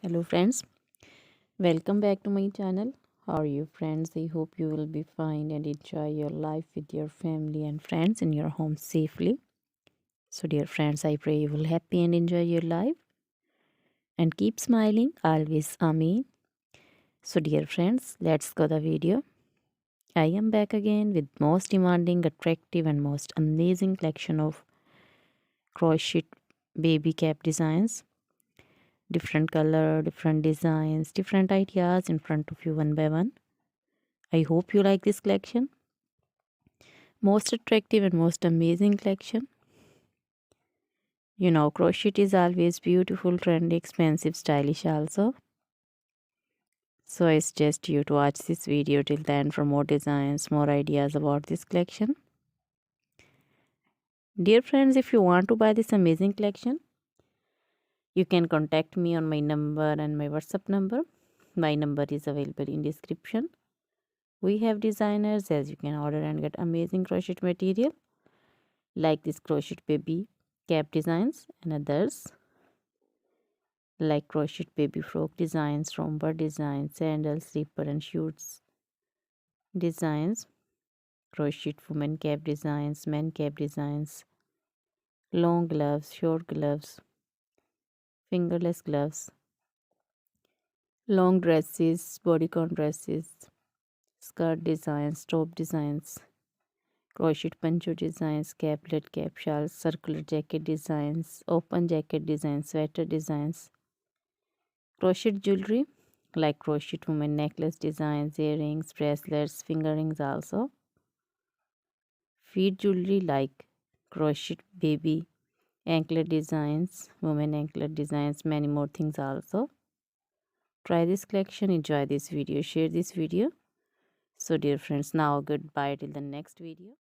Hello friends, welcome back to my channel. How are you friends? I hope you will be fine and enjoy your life with your family and friends in your home safely. So dear friends, I pray you will happy and enjoy your life and keep smiling always. Amen. So dear friends, let's go the video. I am back again with most demanding, attractive and most amazing collection of crochet baby cap designs. Different color, different designs, different ideas in front of you one by one. I hope you like this collection. Most attractive and most amazing collection. Crochet is always beautiful, trendy, expensive, stylish also. So I suggest you to watch this video till the end for more designs, more ideas about this collection. Dear friends, if you want to buy this amazing collection, you can contact me on my number and my WhatsApp number. My number is available in description. We have designers as you can order and get amazing crochet material like this crochet baby cap designs and others like crochet baby frock designs, romper designs, sandals, slipper and shoes designs, crochet woman cap designs, men cap designs, long gloves, short gloves, fingerless gloves, long dresses, bodycon dresses, skirt designs, top designs, crochet poncho designs, caplet, cap shawls, circular jacket designs, open jacket designs, sweater designs, crochet jewelry like crochet woman necklace designs, earrings, bracelets, finger rings also. Feet jewelry like crochet baby anklet designs, women anklet designs, many more things also. Try this collection, enjoy this video, share this video. So dear friends, now goodbye till the next video.